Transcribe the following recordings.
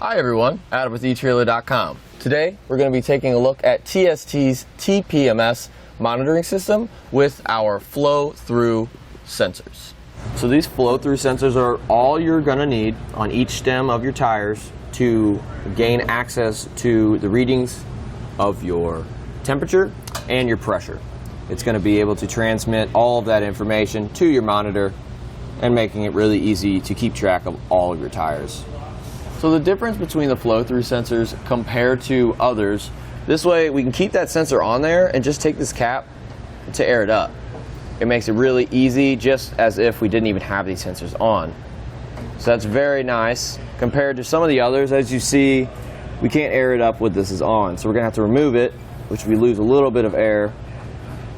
Hi everyone, Adam with etrailer.com. Today we're going to be taking a look at TST's TPMS monitoring system with our flow-through sensors. So these flow-through sensors are all you're going to need on each stem of your tires to gain access to the readings of your temperature and your pressure. It's going to be able to transmit all of that information to your monitor and making it really easy to keep track of all of your tires. So the difference between the flow-through sensors compared to others, this way we can keep that sensor on there and just take this cap to air it up. It makes it really easy, just as if we didn't even have these sensors on. So that's very nice compared to some of the others. As you see, we can't air it up with this is on, so we're going to have to remove it, which we lose a little bit of air.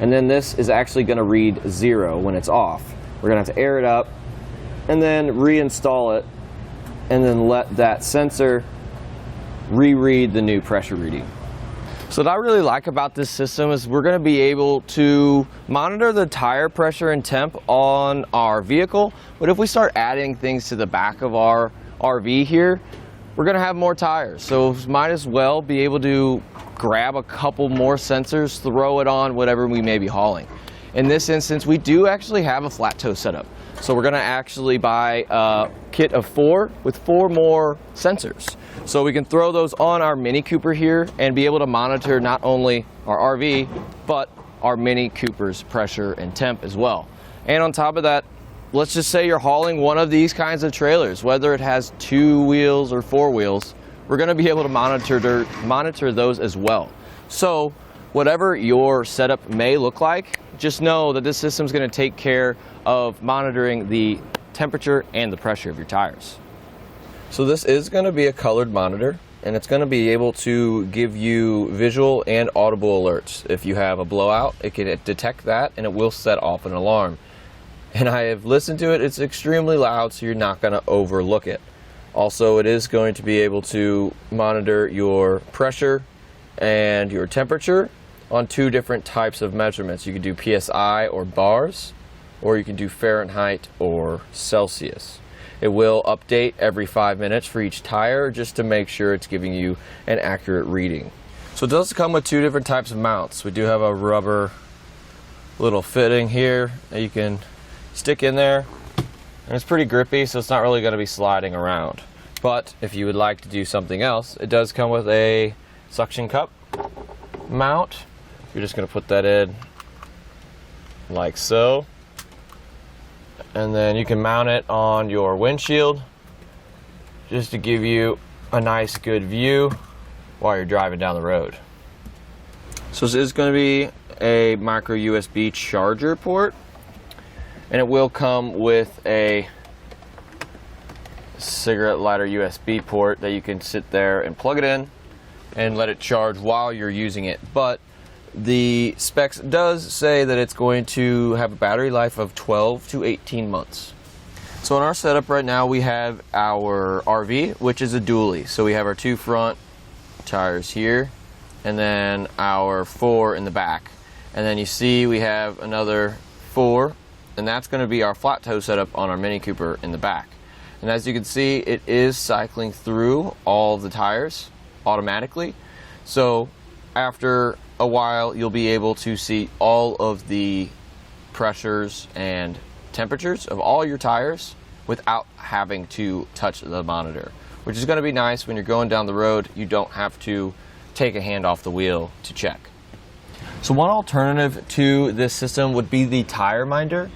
And then this is actually going to read 0 when it's off. We're going to have to air it up and then reinstall it, and then let that sensor reread the new pressure reading. So what I really like about this system is we're going to be able to monitor the tire pressure and temp on our vehicle, but if we start adding things to the back of our RV here, we're going to have more tires. So might as well be able to grab a couple more sensors, throw it on whatever we may be hauling. In this instance, we do actually have a flat toe setup. So we're going to actually buy a kit of 4 with 4 more sensors. So we can throw those on our Mini Cooper here and be able to monitor not only our RV, but our Mini Cooper's pressure and temp as well. And on top of that, let's just say you're hauling one of these kinds of trailers, whether it has 2 wheels or 4 wheels, we're going to be able to monitor those as well. So whatever your setup may look like, just know that this system is going to take care of monitoring the temperature and the pressure of your tires. So this is going to be a colored monitor, and it's going to be able to give you visual and audible alerts. If you have a blowout, it can detect that and it will set off an alarm. And I have listened to it, it's extremely loud, so you're not going to overlook it. Also, it is going to be able to monitor your pressure and your temperature on 2 different types of measurements. You can do PSI or bars, or you can do Fahrenheit or Celsius. It will update every 5 minutes for each tire just to make sure it's giving you an accurate reading. So it does come with 2 different types of mounts. We do have a rubber little fitting here that you can stick in there, and it's pretty grippy, so it's not really going to be sliding around. But if you would like to do something else, it does come with a suction cup mount. You're just going to put that in like so, and then you can mount it on your windshield just to give you a nice good view while you're driving down the road. So this is going to be a micro USB charger port, and it will come with a cigarette lighter USB port that you can sit there and plug it in and let it charge while you're using it. But the specs does say that it's going to have a battery life of 12 to 18 months. So in our setup right now, we have our RV, which is a dually. So we have our 2 front tires here, and then our 4 in the back. And then you see we have another 4, and that's going to be our flat toe setup on our Mini Cooper in the back. And as you can see, it is cycling through all the tires automatically. So after a while, you'll be able to see all of the pressures and temperatures of all your tires without having to touch the monitor, which is going to be nice when you're going down the road. You don't have to take a hand off the wheel to check. So one alternative to this system would be the tire minder.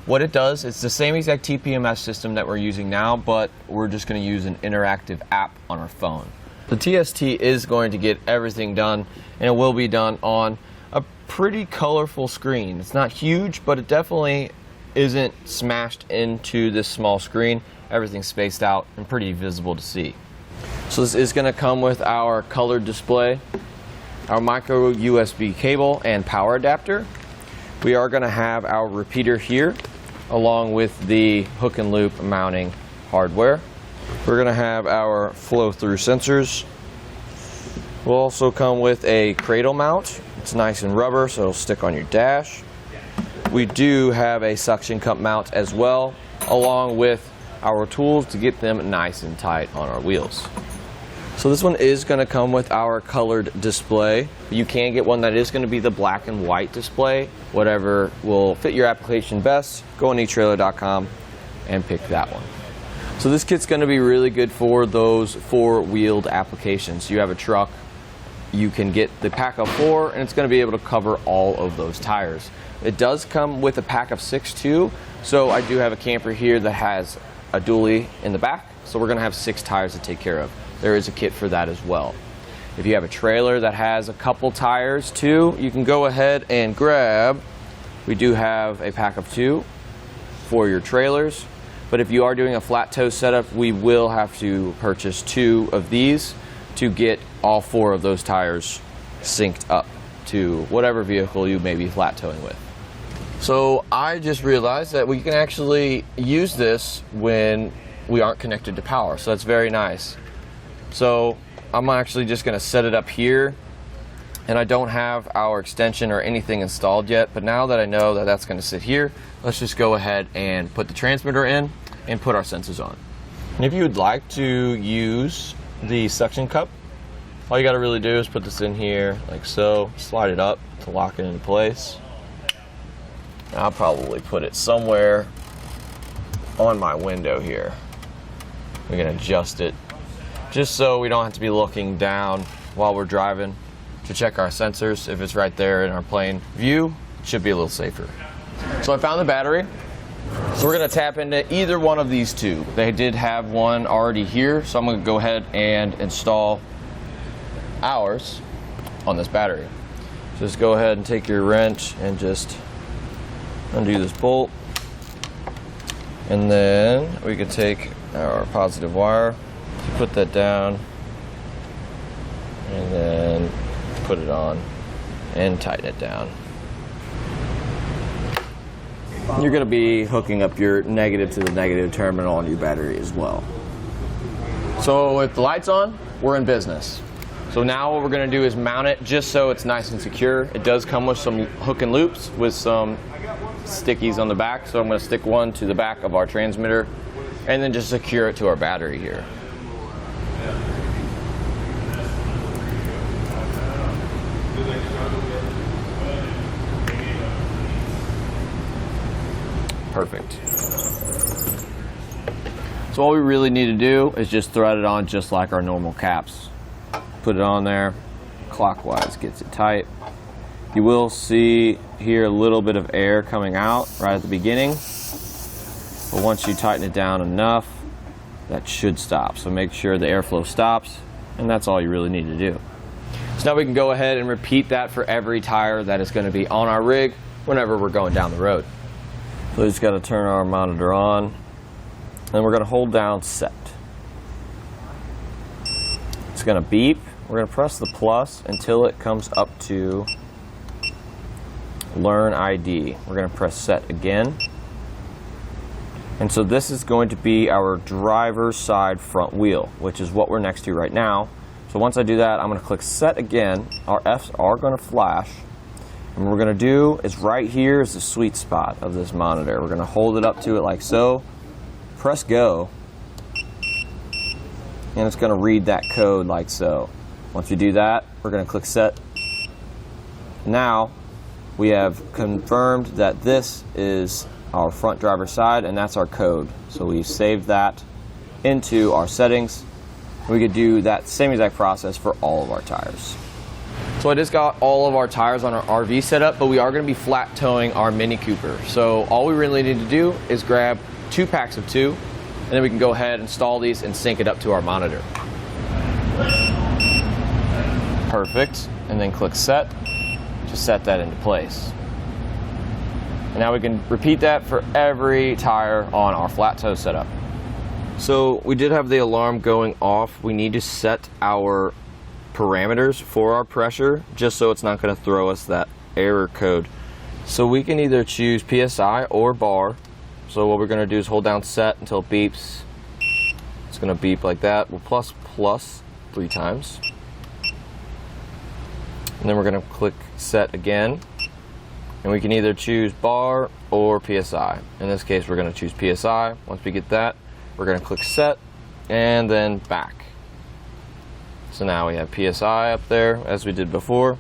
What it does, it's the same exact TPMS system that we're using now, but we're just going to use an interactive app on our phone. The TST is going to get everything done, and it will be done on a pretty colorful screen. It's not huge, but it definitely isn't smashed into this small screen. Everything's spaced out and pretty visible to see. So this is going to come with our colored display, our micro USB cable and power adapter. We are going to have our repeater here, along with the hook and loop mounting hardware. We're going to have our flow-through sensors. We'll also come with a cradle mount. It's nice and rubber, so it'll stick on your dash. We do have a suction cup mount as well, along with our tools to get them nice and tight on our wheels. So this one is going to come with our colored display. You can get one that is going to be the black and white display. Whatever will fit your application best, go on etrailer.com and pick that one. So this kit's going to be really good for those four-wheeled applications. You have a truck, you can get the pack of 4 and it's going to be able to cover all of those tires. It does come with a pack of 6 too, so I do have a camper here that has a dually in the back, so we're going to have 6 tires to take care of. There is a kit for that as well. If you have a trailer that has a couple tires too, you can go ahead and grab. We do have a pack of 2 for your trailers, but if you are doing a flat tow setup, we will have to purchase 2 of these to get all 4 of those tires synced up to whatever vehicle you may be flat towing with. So I just realized that we can actually use this when we aren't connected to power, so that's very nice. So I'm actually just going to set it up here, and I don't have our extension or anything installed yet, but now that I know that that's going to sit here, let's just go ahead and put the transmitter in and put our sensors on. And if you would like to use the suction cup, all you got to really do is put this in here like so, slide it up to lock it into place. I'll probably put it somewhere on my window here. We can adjust it just so we don't have to be looking down while we're driving to check our sensors. If it's right there in our plain view, it should be a little safer. So I found the battery. So we're going to tap into either one of these 2. They did have one already here, so I'm going to go ahead and install ours on this battery. So just go ahead and take your wrench and just undo this bolt. And then we can take our positive wire, put that down, and then put it on and tighten it down. You're going to be hooking up your negative to the negative terminal on your battery as well. So with the lights on, we're in business. So now what we're going to do is mount it just so it's nice and secure. It does come with some hook and loops with some stickies on the back, so I'm going to stick one to the back of our transmitter and then just secure it to our battery here. Perfect. So all we really need to do is just thread it on just like our normal caps. Put it on there, clockwise gets it tight. You will see here a little bit of air coming out right at the beginning, but once you tighten it down enough, that should stop. So make sure the airflow stops, and that's all you really need to do. So now we can go ahead and repeat that for every tire that is going to be on our rig whenever we're going down the road. So we just got to turn our monitor on, and we're going to hold down set. It's going to beep. We're going to press the plus until it comes up to Learn ID. We're going to press set again. And so this is going to be our driver's side front wheel, which is what we're next to right now. So once I do that, I'm going to click set again. Our Fs are going to flash. And what we're going to do is right here is the sweet spot of this monitor. We're going to hold it up to it like so, press go, and it's going to read that code like so. Once we do that, we're going to click set. Now we have confirmed that this is our front driver's side, and that's our code. So we saved that into our settings. We could do that same exact process for all of our tires. So I just got all of our tires on our RV set up, but we are going to be flat towing our Mini Cooper. So all we really need to do is grab 2 packs of 2, and then we can go ahead, install these, and sync it up to our monitor. Perfect. And then click set to set that into place. And now we can repeat that for every tire on our flat tow setup. So we did have the alarm going off. We need to set our parameters for our pressure just so it's not going to throw us that error code. So we can either choose PSI or bar. So what we're going to do is hold down set until it beeps. It's going to beep like that. We'll plus 3 times. And then we're going to click set again. And we can either choose bar or PSI. In this case, we're going to choose PSI. Once we get that, we're going to click set and then back. So now we have PSI up there as we did before.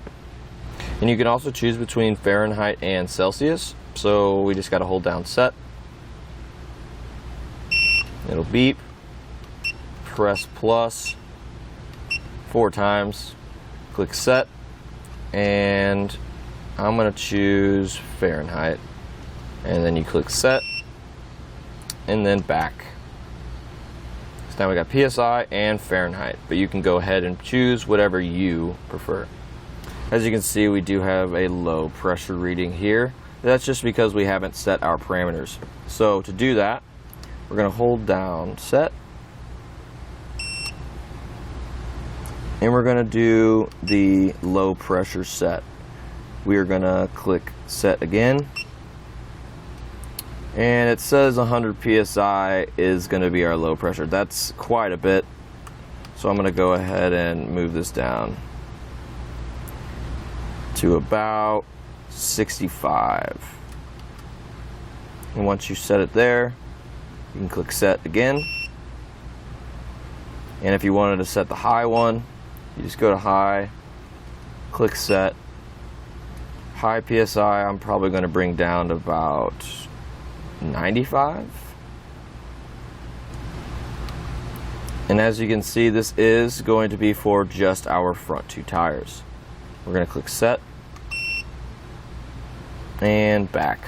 And you can also choose between Fahrenheit and Celsius. So we just got to hold down set. It'll beep. Press plus 4 times. Click set. And I'm going to choose Fahrenheit. And then you click set. And then back. So now we got PSI and Fahrenheit. But you can go ahead and choose whatever you prefer. As you can see, we do have a low pressure reading here. That's just because we haven't set our parameters. So to do that, we're going to hold down set. And we're going to do the low pressure set. We are going to click set again. And it says 100 psi is going to be our low pressure. That's quite a bit. So I'm going to go ahead and move this down to about 65. And once you set it there, you can click set again. And if you wanted to set the high one, you just go to high, click set. High PSI, I'm probably going to bring down to about 95. And as you can see, this is going to be for just our front 2 tires. We're going to click set and back.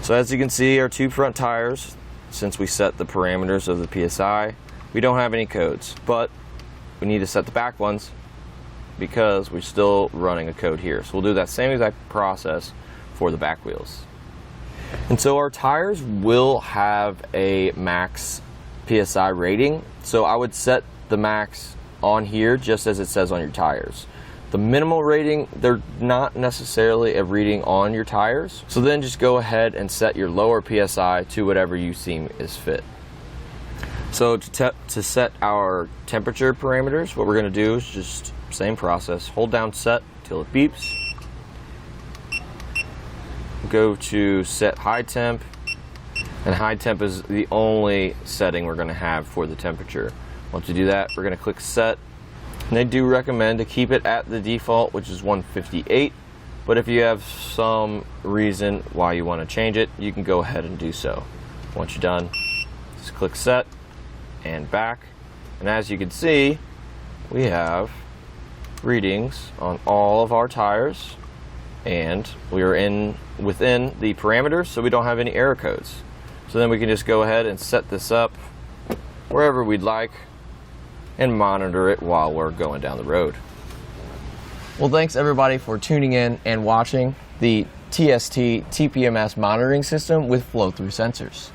So as you can see, our 2 front tires, since we set the parameters of the PSI, we don't have any codes, but we need to set the back ones because we're still running a code here. So we'll do that same exact process for the back wheels. And so our tires will have a max PSI rating. So I would set the max on here just as it says on your tires. The minimal rating, they're not necessarily a reading on your tires. So then just go ahead and set your lower PSI to whatever you seem is fit. So to set our temperature parameters, what we're going to do is just same process. Hold down set till it beeps. Go to set high temp. And high temp is the only setting we're going to have for the temperature. Once you do that, we're going to click set. And they do recommend to keep it at the default, which is 158. But if you have some reason why you want to change it, you can go ahead and do so. Once you're done, just click set and back. And as you can see, we have readings on all of our tires. And we are within the parameters, so we don't have any error codes. So then we can just go ahead and set this up wherever we'd like and monitor it while we're going down the road. Well, thanks everybody for tuning in and watching the TST TPMS monitoring system with flow-through sensors.